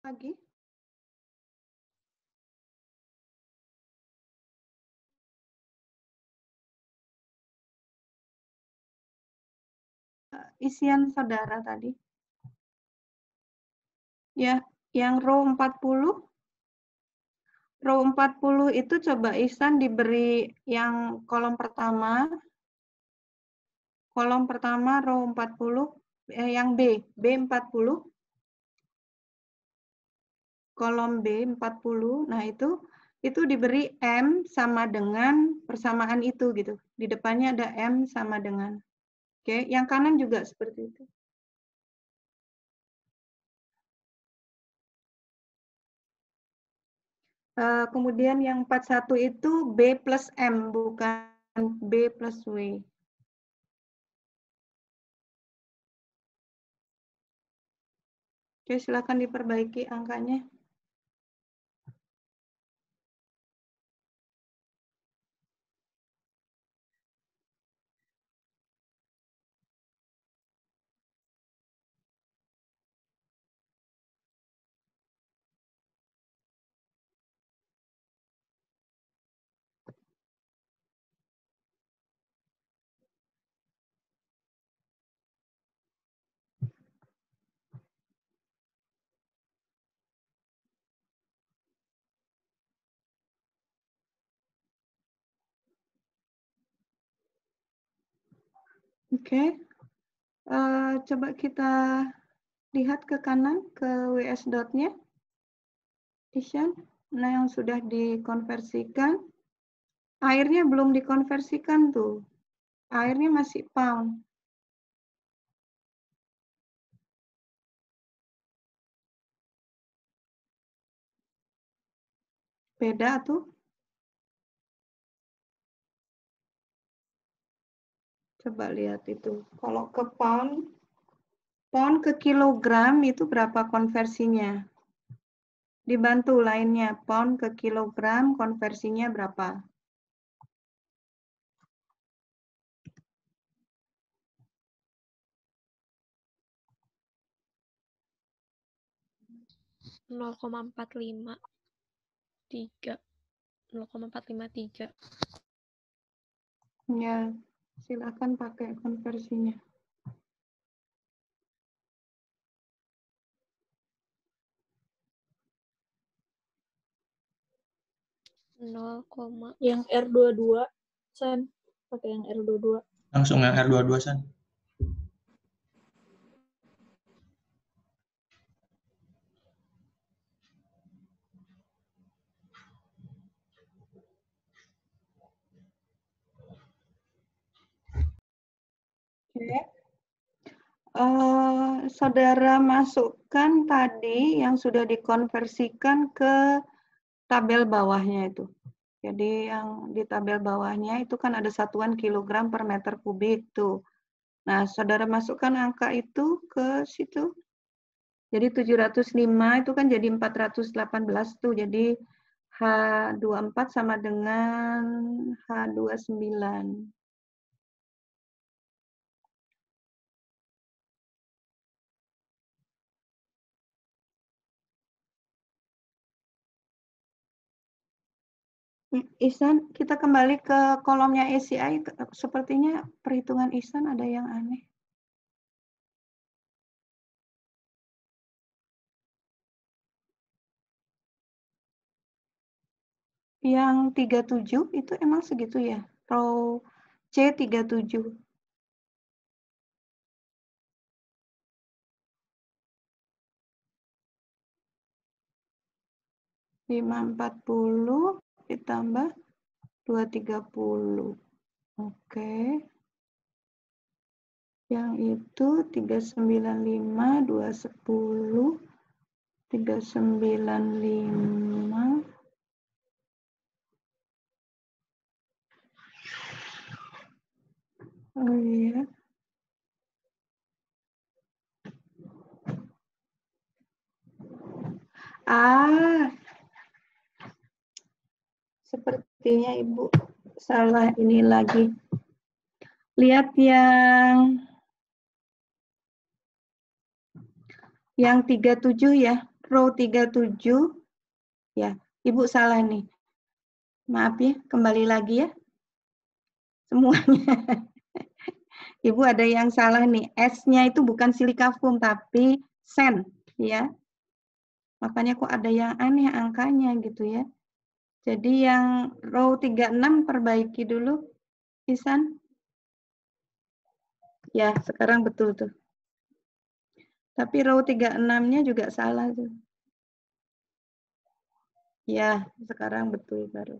lagi. Isian saudara tadi. Ya, yang row 40. Row 40 itu coba Ihsan diberi yang kolom pertama. Kolom pertama row 40, yang B40. Kolom B40. Nah, itu diberi M sama dengan persamaan itu gitu. Di depannya ada M sama dengan. Oke, yang kanan juga seperti itu. Kemudian yang 41 itu B plus M, bukan B plus W. Oke, silakan diperbaiki angkanya. Oke, coba kita lihat ke kanan, ke WS dot-nya. Ihsan, nah yang sudah dikonversikan, airnya belum dikonversikan tuh. Airnya masih pound. Beda tuh. Coba lihat itu. Kalau ke pound ke kilogram itu berapa konversinya? Dibantu lainnya, pound ke kilogram konversinya berapa? Nol koma 0,453. Ya, silakan pakai konversinya. Yang R22, San. Pakai yang R22. Langsung yang R22, San. Oke. Saudara masukkan tadi yang sudah dikonversikan ke tabel bawahnya itu. Jadi yang di tabel bawahnya itu kan ada satuan kilogram per meter kubik tuh. Nah, saudara masukkan angka itu ke situ. Jadi 705 itu kan jadi 418 tuh. Jadi H24 sama dengan H29. Ihsan, kita kembali ke kolomnya ACI. Sepertinya perhitungan Ihsan ada yang aneh. Yang 37 itu emang segitu ya? Row C37. $540 ditambah 230. Oke. Yang itu 395, 210, 395. Oh iya. Sepertinya Ibu salah ini lagi. Lihat yang 37 ya, row 37, ya, Ibu salah nih. Maaf ya, kembali lagi ya. Semuanya. Ibu ada yang salah nih. S-nya itu bukan silikafum, tapi sen, ya. Makanya kok ada yang aneh angkanya gitu ya. Jadi yang row 36 perbaiki dulu, Isan. Ya, sekarang betul tuh. Tapi row 36-nya juga salah tuh. Ya, sekarang betul baru.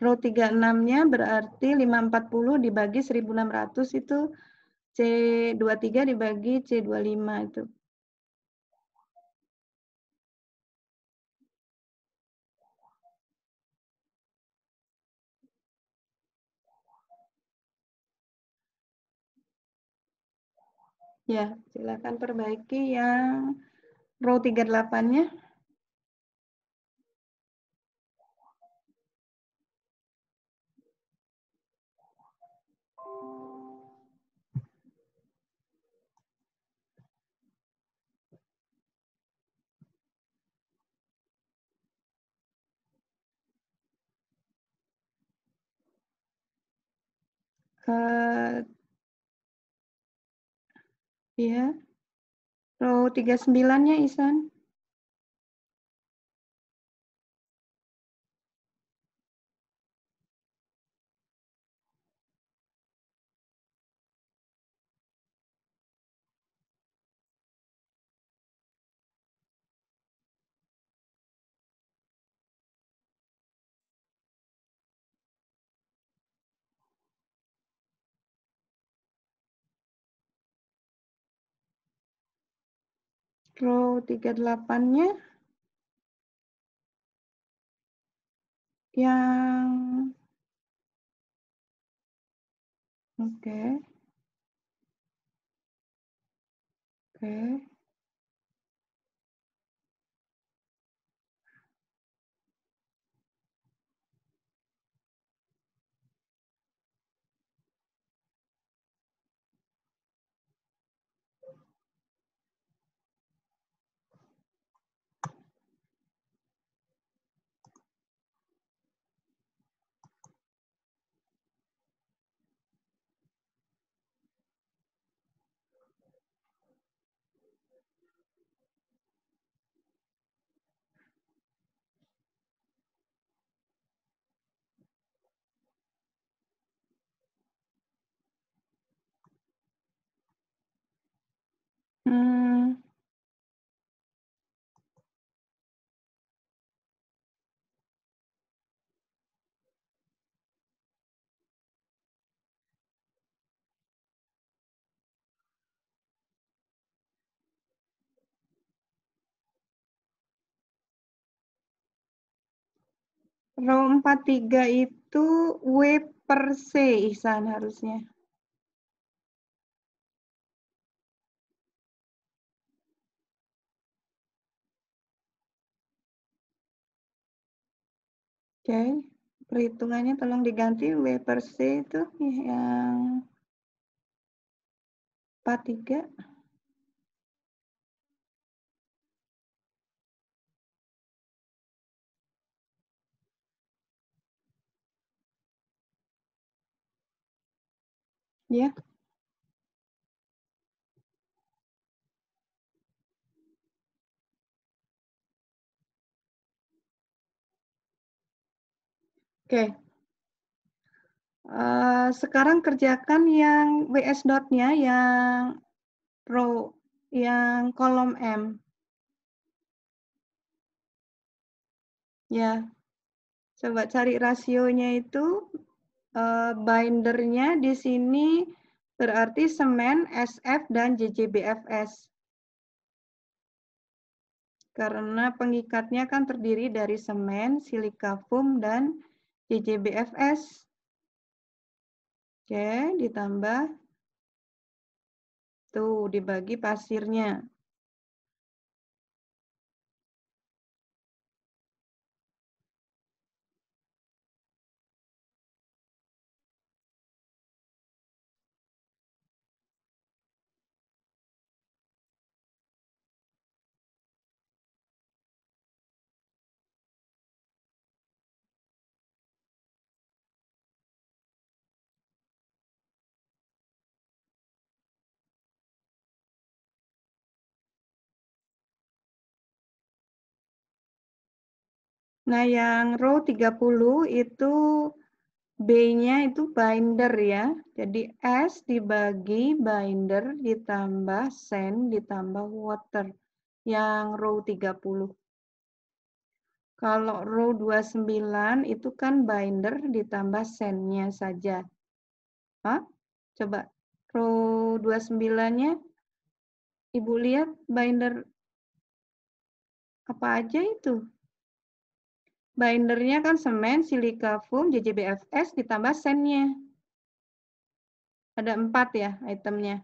Row 36-nya berarti 540 dibagi 1600 itu C23 dibagi C25 itu. Ya, silakan perbaiki yang row 38-nya. Ya, row 39-nya Isan. Row 38-nya yang oke. Oke. Hmm, row 43 itu W per C, Ihsan harusnya. Oke, perhitungannya tolong diganti W per C itu yang 43. Ya. Oke. Sekarang kerjakan yang WS dot-nya yang row yang kolom M. Ya. Coba cari rasionya itu bindernya di sini berarti semen, SF dan JJBFS. Karena pengikatnya kan terdiri dari semen, silika foam, dan JJBFS. Oke, ditambah. Tuh, dibagi pasirnya. Nah, yang row 30 itu B-nya itu binder ya. Jadi S dibagi binder ditambah sand ditambah water. Yang row 30. Kalau row 29 itu kan binder ditambah sand-nya saja. Hah? Coba row 29-nya Ibu lihat binder apa aja itu? Bindernya kan semen, silika foam, JJBFS ditambah sand-nya. Ada 4 ya itemnya.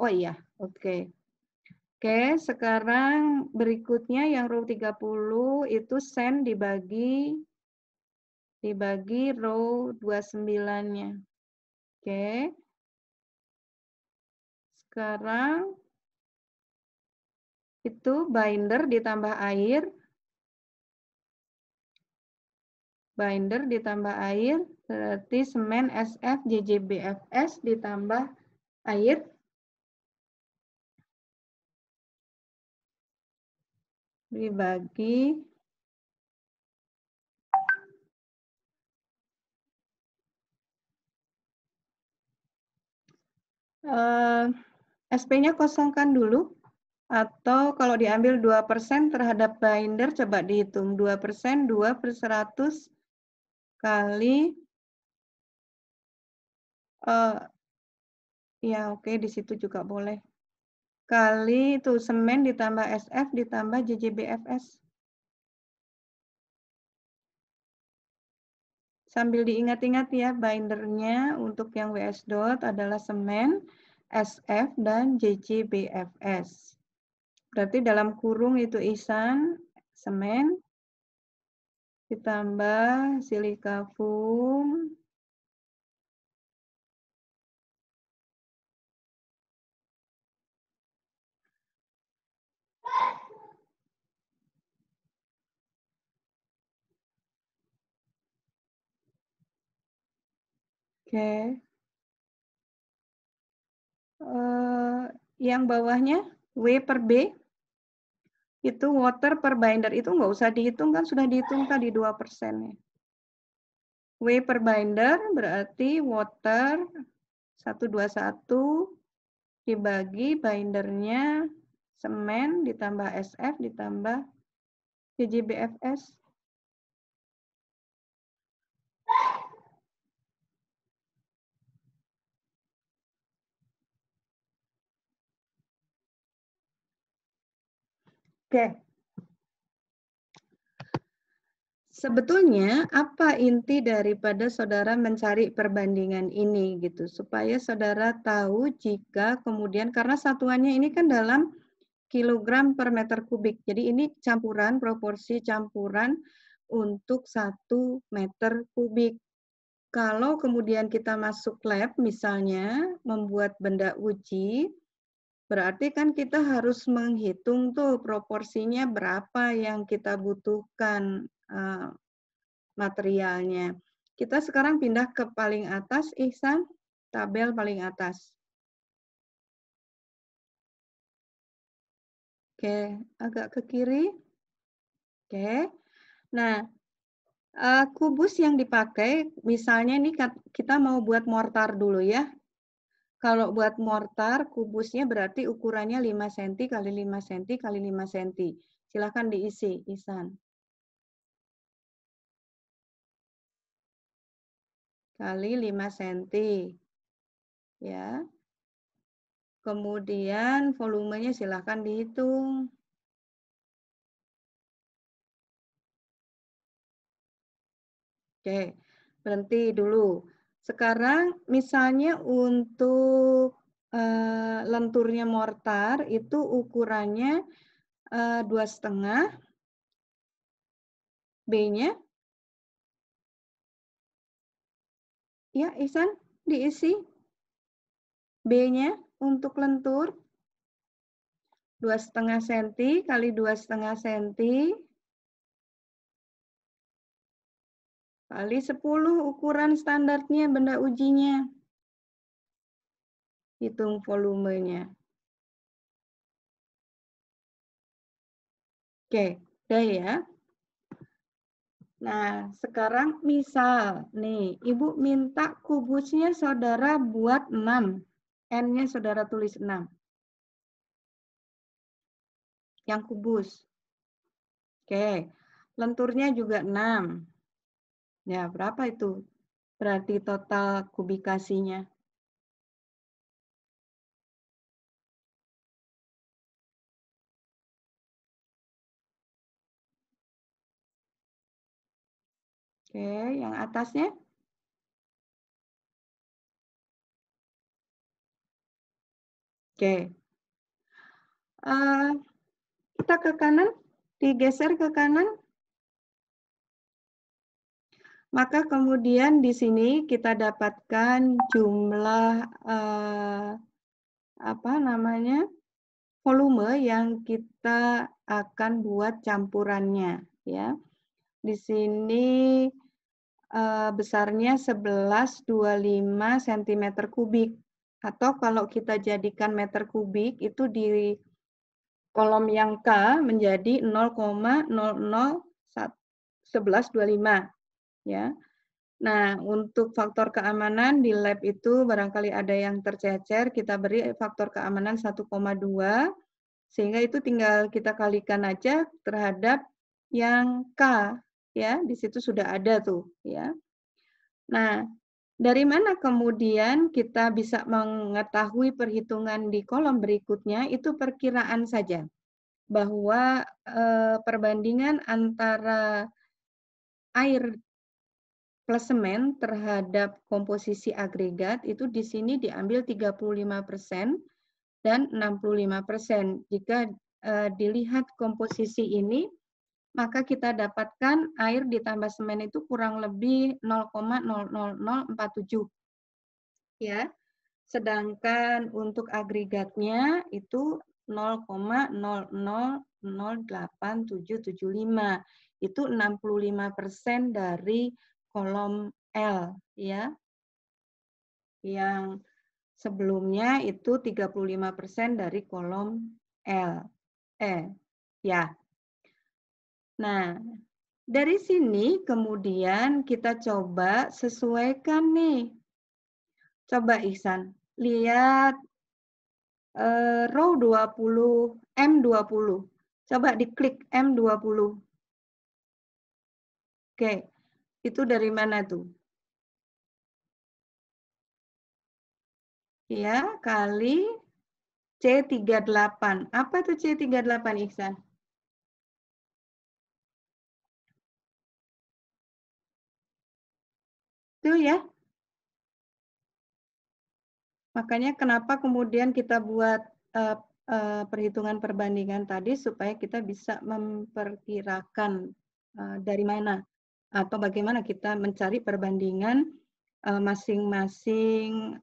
Oh iya, oke. Oke, sekarang berikutnya yang row 30 itu sand dibagi row 29-nya. Oke. Sekarang itu binder ditambah air. Binder ditambah air, berarti semen SF JJBFS ditambah air. Dibagi SP-nya kosongkan dulu. Atau kalau diambil 2% terhadap binder, coba dihitung. 2%, 2 per 100 kali, ya oke, di situ juga boleh. Kali itu semen ditambah SF ditambah JJBFS. Sambil diingat-ingat ya, bindernya untuk yang WS dot adalah semen, SF, dan JJBFS. Berarti dalam kurung itu Ihsan, semen, ditambah silika foam, oke. Yang bawahnya W per B itu water per binder itu nggak usah dihitung kan sudah dihitung tadi 2%. W per binder berarti water 121 dibagi bindernya semen ditambah SF ditambah JJBFS. Oke. Sebetulnya apa inti daripada saudara mencari perbandingan ini gitu supaya saudara tahu jika kemudian karena satuannya ini kan dalam kilogram per meter kubik. Jadi ini campuran, proporsi campuran untuk 1 meter kubik. Kalau kemudian kita masuk lab misalnya membuat benda uji, berarti kan kita harus menghitung tuh proporsinya berapa yang kita butuhkan materialnya. Kita sekarang pindah ke paling atas, Ihsan, tabel paling atas. Oke, agak ke kiri. Oke. Nah, kubus yang dipakai, misalnya ini kita mau buat mortar dulu ya. Kalau buat mortar, kubusnya berarti ukurannya 5 cm kali 5 cm kali 5 cm. Silahkan diisi, Ihsan. Kali 5 cm. Ya. Kemudian volumenya silahkan dihitung. Oke, berhenti dulu. Sekarang misalnya untuk lenturnya mortar itu ukurannya 2,5, B-nya, ya Ihsan diisi. B-nya untuk lentur 2,5 cm kali 2,5 cm kali 10 ukuran standarnya benda ujinya. Hitung volumenya. Oke, udah ya. Nah, sekarang misal nih, Ibu minta kubusnya saudara buat 6. N-nya saudara tulis 6. Yang kubus. Oke, lenturnya juga 6. Ya, berapa itu? Berarti total kubikasinya. Oke, yang atasnya? Oke. Kita ke kanan, digeser ke kanan. Maka kemudian di sini kita dapatkan jumlah volume yang kita akan buat campurannya, ya. Di sini besarnya 1125 cm kubik, atau kalau kita jadikan meter kubik itu di kolom yang K menjadi 0,001125, ya. Nah, untuk faktor keamanan di lab itu barangkali ada yang tercecer, kita beri faktor keamanan 1,2, sehingga itu tinggal kita kalikan aja terhadap yang K, ya, di situ sudah ada tuh, ya. Nah, dari mana kemudian kita bisa mengetahui perhitungan di kolom berikutnya? Itu perkiraan saja, bahwa perbandingan antara air plus semen terhadap komposisi agregat itu di sini diambil 35% dan 65%. Jika dilihat komposisi ini, maka kita dapatkan air ditambah semen itu kurang lebih 0,00047. Ya. Sedangkan untuk agregatnya itu 0,000875. Itu 65% dari kolom L, ya. Yang sebelumnya itu 35% dari kolom L. Ya. Nah, dari sini kemudian kita coba sesuaikan nih. Coba Ihsan, lihat row 20, M20. Coba diklik M20. Oke, itu dari mana tuh? Ya, kali C38. Apa tuh C38, Ihsan? Tuh ya. Makanya kenapa kemudian kita buat perhitungan perbandingan tadi supaya kita bisa memperkirakan dari mana atau bagaimana kita mencari perbandingan masing-masing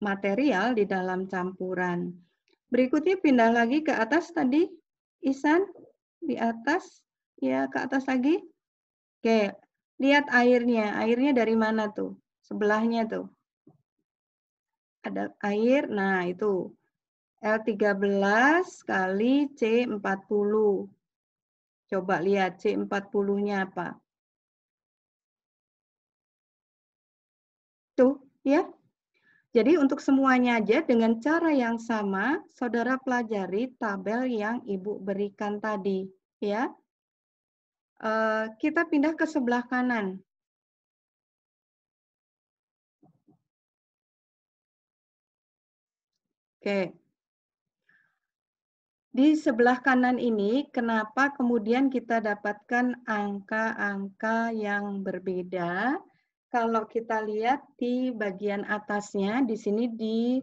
material di dalam campuran. Berikutnya pindah lagi ke atas tadi, Ihsan, di atas, ya ke atas lagi. Oke, lihat airnya. Airnya dari mana tuh? Sebelahnya tuh. Ada air, nah itu. L13 kali C40. Coba lihat C40-nya apa. Tuh, ya. Jadi untuk semuanya aja dengan cara yang sama, saudara pelajari tabel yang Ibu berikan tadi, ya. Kita pindah ke sebelah kanan. Oke. Di sebelah kanan ini, kenapa kemudian kita dapatkan angka-angka yang berbeda? Kalau kita lihat di bagian atasnya, di sini di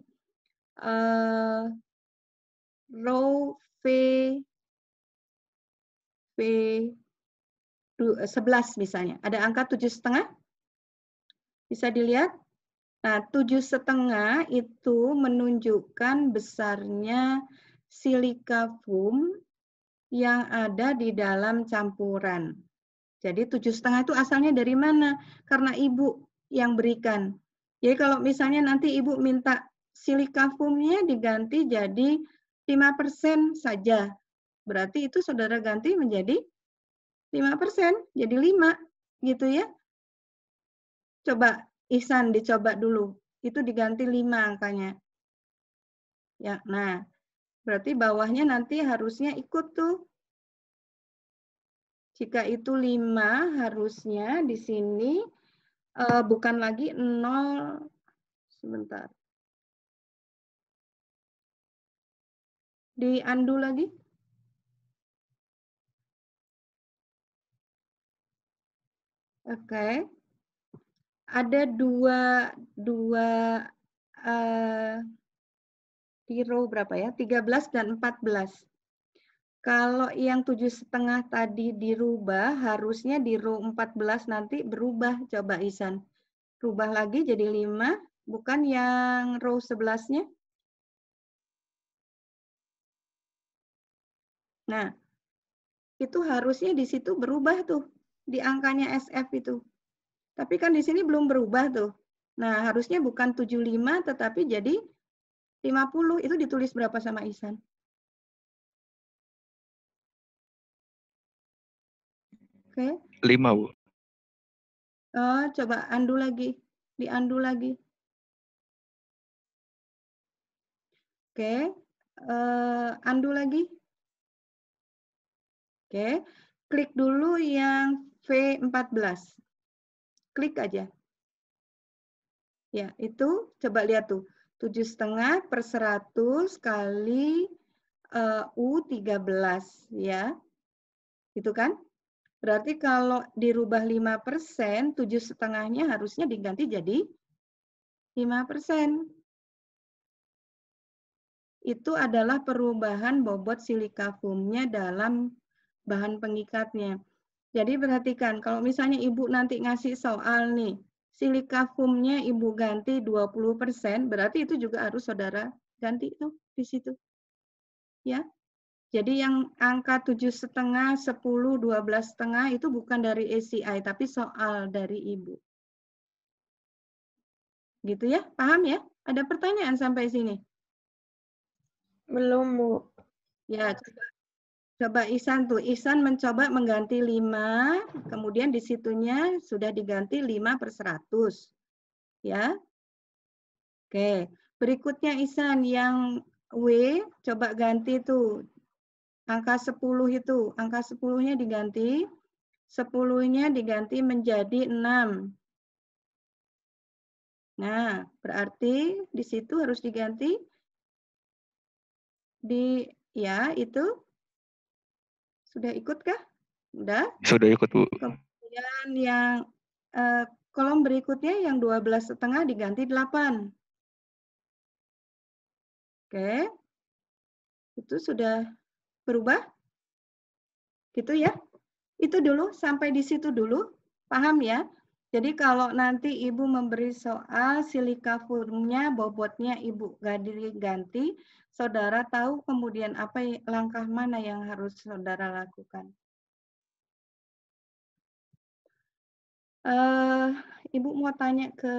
row V11 misalnya, ada angka 7,5, bisa dilihat. Nah, 7,5 itu menunjukkan besarnya silika foam yang ada di dalam campuran. Jadi 7,5 itu asalnya dari mana? Karena Ibu yang berikan. Jadi kalau misalnya nanti Ibu minta silika foamnya diganti jadi 5% saja. Berarti itu saudara ganti menjadi 5%, jadi 5, gitu ya. Coba Ihsan dicoba dulu, itu diganti 5 angkanya. Ya, nah, berarti bawahnya nanti harusnya ikut tuh. Jika itu 5, harusnya di sini bukan lagi 0, sebentar. Di undo lagi. Oke. Ada dua di row berapa ya? 13 dan 14. Kalau yang 7,5 tadi dirubah, harusnya di row 14 nanti berubah. Coba Ihsan. Rubah lagi jadi 5, bukan yang row 11-nya. Nah, itu harusnya di situ berubah tuh, di angkanya SF itu. Tapi kan di sini belum berubah tuh. Nah, harusnya bukan 75, tetapi jadi 50. Itu ditulis berapa sama Ihsan? Oke. 5, Bu. Coba undo lagi. Di undo lagi. Oke. Undo lagi. Oke. Klik dulu yang V14. Klik aja. Ya, itu coba lihat tuh. 7,5 per 100 kali U13 ya. Itu kan? Berarti kalau dirubah 5%, 7,5-nya harusnya diganti jadi 5%. Itu adalah perubahan bobot silika foamnya dalam bahan pengikatnya. Jadi perhatikan, kalau misalnya Ibu nanti ngasih soal nih, silika foamnya Ibu ganti 20%, berarti itu juga harus saudara ganti tuh di situ. Ya. Jadi yang angka 7,5, 10, 12,5 itu bukan dari ACI, tapi soal dari Ibu. Gitu ya, paham ya? Ada pertanyaan sampai sini? Belum, Bu. Ya, coba Ihsan tuh. Ihsan mencoba mengganti 5, kemudian di situnya sudah diganti 5 per 100. Ya. Oke, berikutnya Ihsan yang W, coba ganti tuh. Angka 10 itu, angka 10-nya diganti. 10-nya diganti menjadi 6. Nah, berarti di situ harus diganti di, ya itu. Sudah ikut kah? Sudah? Sudah ikut, Bu. Kemudian yang kolom berikutnya yang 12,5 diganti 8. Oke. Itu sudah berubah? Gitu ya. Itu dulu, sampai di situ dulu. Paham ya? Jadi kalau nanti Ibu memberi soal silika foamnya, bobotnya Ibu ganti, saudara tahu kemudian apa langkah mana yang harus saudara lakukan. Ibu mau tanya ke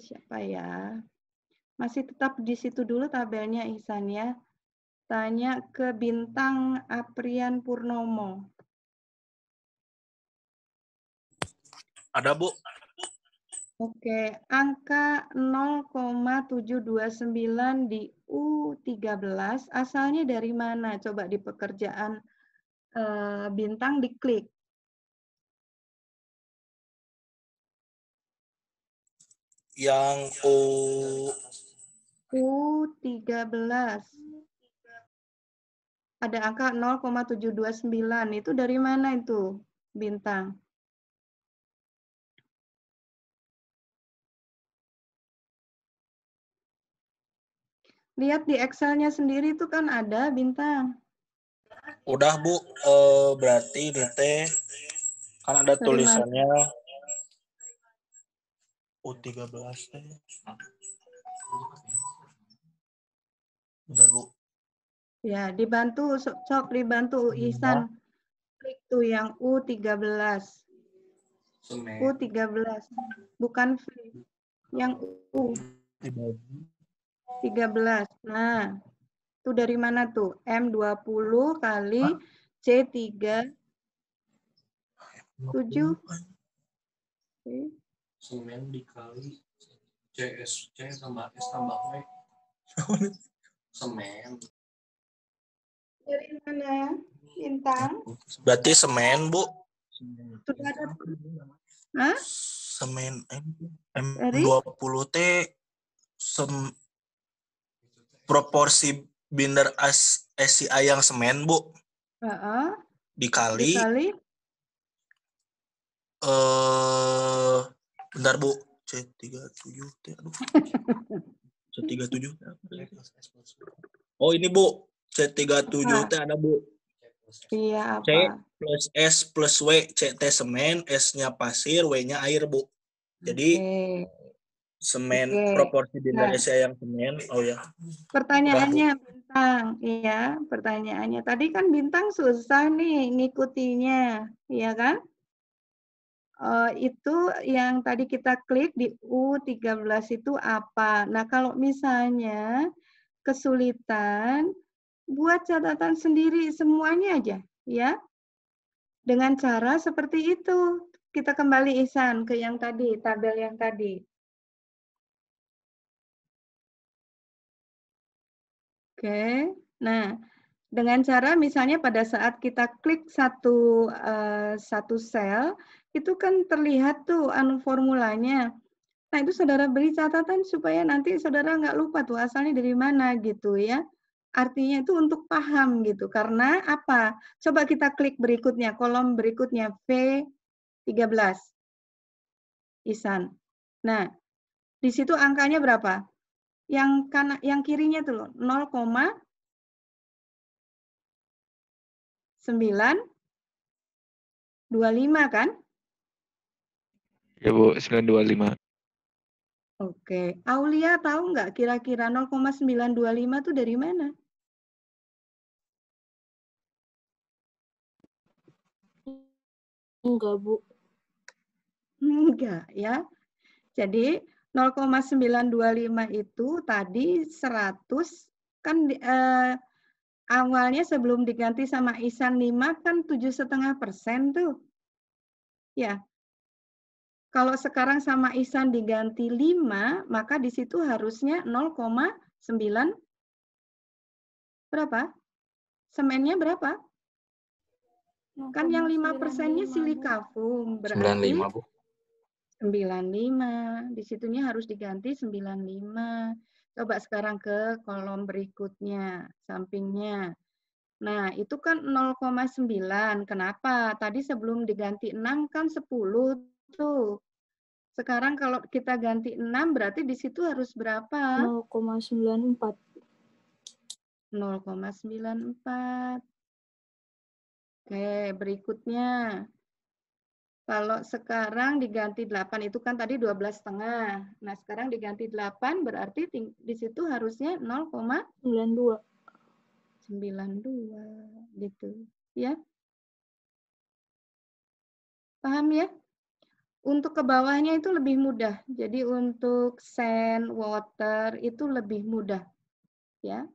siapa ya? Masih tetap di situ dulu tabelnya Ihsan ya. Tanya ke Bintang Aprian Purnomo. Ada, Bu. Oke, angka 0,729 di U13 asalnya dari mana? Coba di pekerjaan bintang diklik. Yang U13. Ada angka 0,729. Itu dari mana itu, Bintang? Lihat di Excel-nya sendiri itu kan ada, Bintang. udah, Bu. Berarti DT kan ada Dari tulisannya U13 teh. Bentar, Bu. Ya, dibantu, Sok, dibantu Ihsan. Klik tuh yang U13. U13. Bukan V. Yang U13. Nah, Itu dari mana tuh? M20 kali C37. Oke. Semen dikali CSC tambah S tambah W. Semen. Dari mana, Bintang? Berarti semen, Bu. Sudah ada. Hah? Semen Dari? M20 T proporsi binder SCA yang semen, Bu. Heeh. Dikali Dikali bentar, Bu. C37 T. Aduh. C37. Oh, ini, Bu. C37 apa? T ada, Bu. Iya, C apa? plus S plus W. CT semen, S-nya pasir, W-nya air, Bu. Jadi Oke. semen Oke. proporsi binder Nah, SCA yang semen. Oh ya. pertanyaannya Bintang, iya, pertanyaannya. Tadi kan Bintang susah nih ngikutinya, iya kan? Itu yang tadi kita klik di U13 itu apa? Nah, kalau misalnya kesulitan, buat catatan sendiri semuanya aja, ya. Dengan cara seperti itu. Kita kembali Ihsan ke yang tadi, tabel yang tadi. Oke. Nah, dengan cara misalnya pada saat kita klik satu sel, itu kan terlihat tuh formulanya. Nah, itu saudara beri catatan supaya nanti saudara nggak lupa tuh asalnya dari mana gitu ya. Artinya itu untuk paham gitu. Karena apa? Coba kita klik berikutnya, kolom berikutnya V13. Ihsan. Nah, di situ angkanya berapa? Yang kanan, yang kirinya tuh loh, 0,925 kan? Ya Bu, 925. Oke. Aulia tahu nggak kira-kira 0,925 itu dari mana? Enggak, Bu. Enggak ya. Jadi 0,925 itu tadi 100 kan awalnya sebelum diganti sama Ihsan 5 kan 7,5% tuh. Ya. Kalau sekarang sama Ihsan diganti 5, maka di situ harusnya 0,9 berapa? Semennya berapa? Kan yang 5%-nya silika foam, berarti 95, Bu. 95. Di situnya harus diganti 95. Coba sekarang ke kolom berikutnya, sampingnya. Nah, itu kan 0,9. Kenapa? Tadi sebelum diganti 6 kan 10 tuh. Sekarang kalau kita ganti 6 berarti di situ harus berapa? 0,94. 0,94. Oke, berikutnya. Kalau sekarang diganti 8 itu kan tadi 12,5. Nah, sekarang diganti 8 berarti di situ harusnya 92. 0,92 gitu. Ya. Paham ya? Untuk ke bawahnya itu lebih mudah. Jadi untuk sand, water itu lebih mudah. Ya.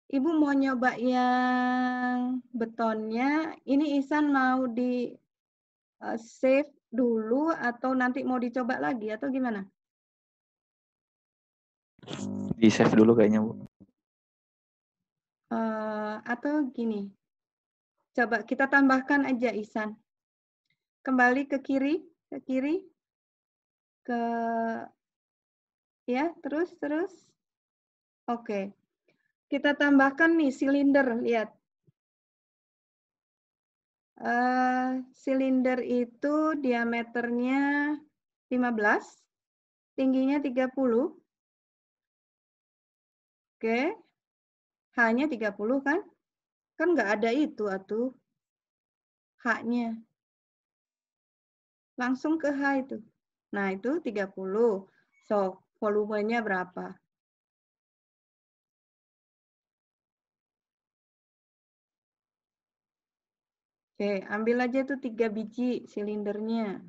Ibu mau nyoba yang betonnya. Ini Ihsan mau di save dulu atau nanti mau dicoba lagi atau gimana? Di save dulu kayaknya Bu. Atau gini. Coba kita tambahkan aja Ihsan. Kembali ke kiri, ke ya, terus. Oke. Kita tambahkan nih silinder, lihat. Silinder itu diameternya 15, tingginya 30. Oke. H-nya 30 kan? Kan nggak ada itu atuh. H-nya. Langsung ke H itu. Nah, itu 30. So, volumenya berapa? Oke, ambil aja tuh 3 biji silindernya.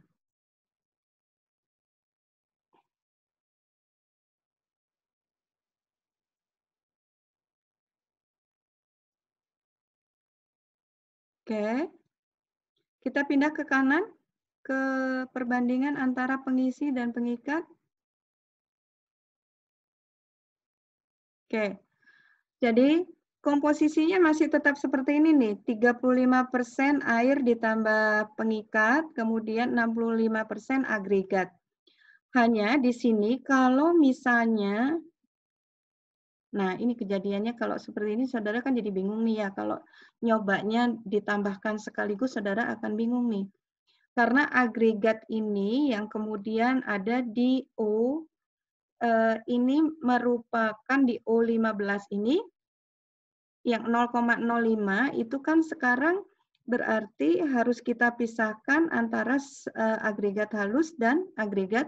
Oke. Kita pindah ke kanan, ke perbandingan antara pengisi dan pengikat. Oke. Jadi komposisinya masih tetap seperti ini nih, 35% air ditambah pengikat, kemudian 65% agregat. Hanya di sini kalau misalnya, nah ini kejadiannya kalau seperti ini saudara kan jadi bingung nih ya, kalau nyobanya ditambahkan sekaligus saudara akan bingung nih. Karena agregat ini yang kemudian ada di O, ini merupakan di O15 ini, yang 0,05 itu kan sekarang berarti harus kita pisahkan antara agregat halus dan agregat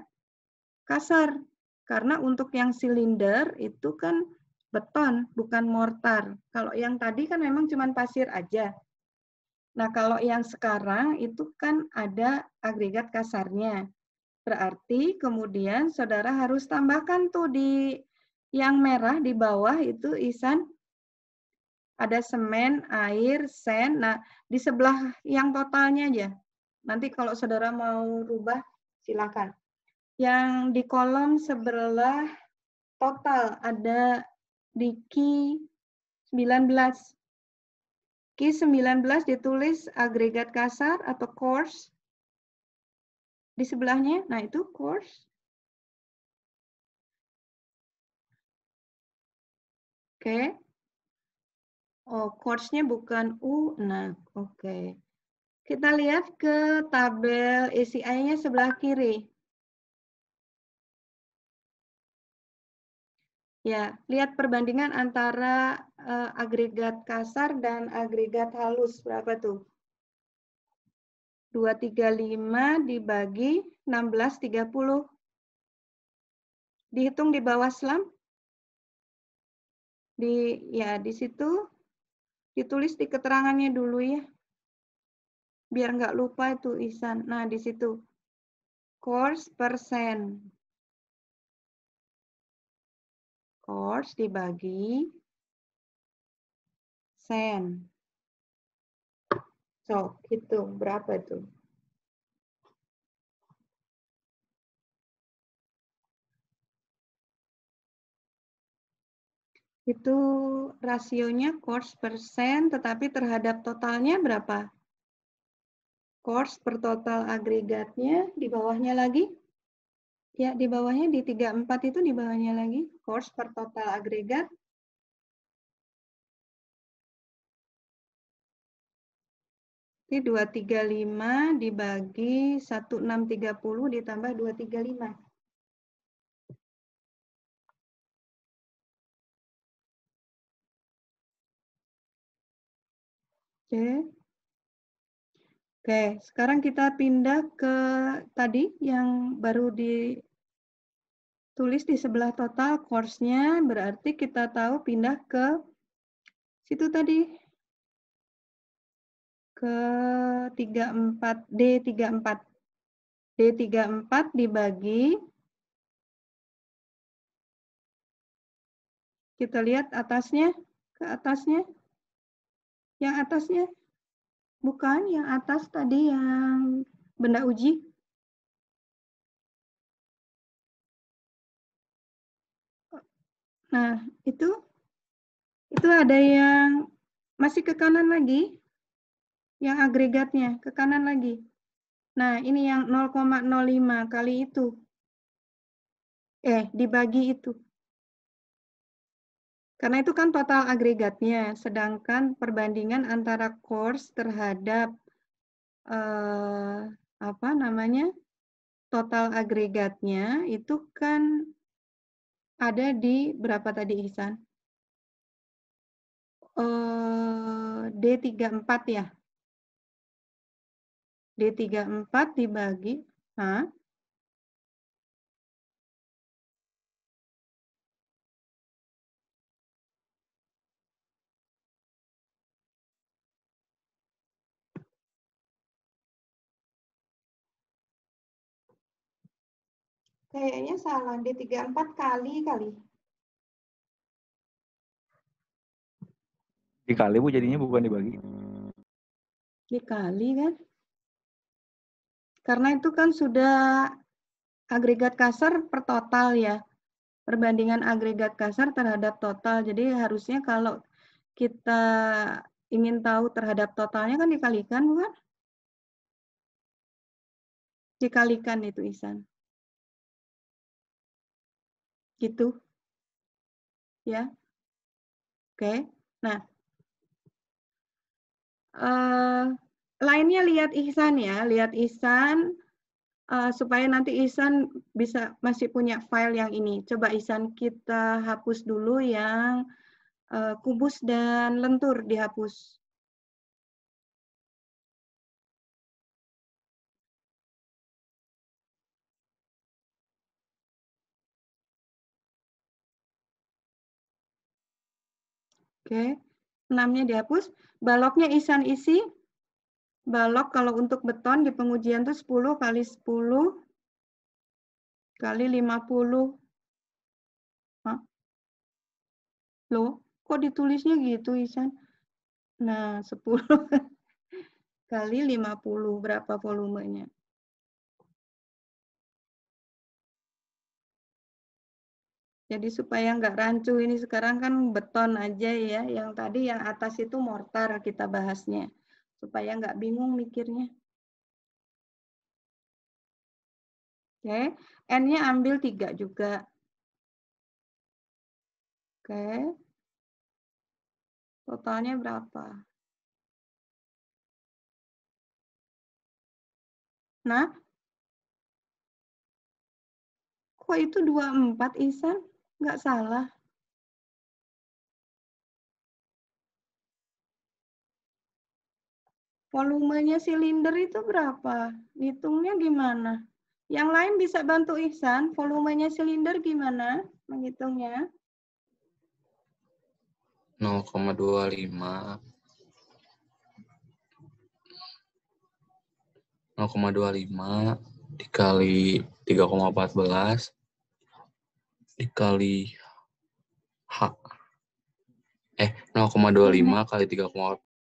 kasar. Karena untuk yang silinder itu kan beton, bukan mortar. Kalau yang tadi kan memang cuma pasir aja. Nah, kalau yang sekarang itu kan ada agregat kasarnya. Berarti kemudian saudara harus tambahkan tuh di yang merah di bawah itu Ihsan. Ada semen, air, sen. Nah, di sebelah yang totalnya aja. Nanti kalau saudara mau rubah, silakan. Yang di kolom sebelah total ada di Q 19. Q19 ditulis agregat kasar atau coarse. Di sebelahnya, nah itu coarse. Oke. Oh, coarse-nya bukan U. Nah, oke. Kita lihat ke tabel ACI-nya sebelah kiri. Ya, lihat perbandingan antara agregat kasar dan agregat halus. Berapa tuh? 235 dibagi 1630. Dihitung di bawah selam. Di situ ditulis di keterangannya dulu ya. Biar nggak lupa itu Ihsan. Nah, di situ. Coarse persen. Coarse dibagi sen. So, hitung berapa itu? Itu rasionya coarse persen, tetapi terhadap totalnya berapa? Coarse per total agregatnya, di bawahnya lagi. Ya, di bawahnya di 34 itu di bawahnya lagi. Coarse per total agregat. Ini 235 dibagi 1630 ditambah 235. Oke, sekarang kita pindah ke tadi yang baru ditulis di sebelah total course-nya, berarti kita tahu pindah ke situ tadi. Ke 34, D34. D34 dibagi, kita lihat atasnya, ke atasnya. Yang atasnya, bukan yang atas tadi yang benda uji. Nah, itu ada yang masih ke kanan lagi, yang agregatnya, ke kanan lagi. Nah, ini yang 0,05 kali itu. Dibagi itu. Karena itu kan total agregatnya, sedangkan perbandingan antara coarse terhadap total agregatnya itu kan ada di berapa tadi Ihsan? D34 ya. D34 dibagi, kayaknya salah, D34 kali. Dikali Bu jadinya bukan dibagi. Dikali kan? Karena itu kan sudah agregat kasar per total ya. Perbandingan agregat kasar terhadap total. Jadi harusnya kalau kita ingin tahu terhadap totalnya kan dikalikan, bukan? Dikalikan itu, Ihsan. Gitu. Ya. Oke. Nah, lainnya lihat Ihsan ya. Lihat Ihsan supaya nanti Ihsan bisa masih punya file yang ini. Coba Ihsan kita hapus dulu yang kubus dan lentur dihapus. Oke, 6-nya dihapus. Baloknya Ihsan isi. Balok kalau untuk beton di pengujian itu 10 kali 10 kali 50. Hah? Loh, kok ditulisnya gitu, Ihsan? Nah, 10 kali 50. Berapa volumenya? Jadi supaya nggak rancu, ini sekarang kan beton aja ya. Yang tadi yang atas itu mortar kita bahasnya. Supaya nggak bingung mikirnya. Oke, N-nya ambil 3 juga. Oke. Totalnya berapa? Nah, kok itu 24, Ihsan? Nggak salah. Volumenya silinder itu berapa? Hitungnya gimana? Yang lain bisa bantu Ihsan, volumenya silinder gimana menghitungnya? 0,25 dikali 3,14 dikali H. 0,25 kali 3,14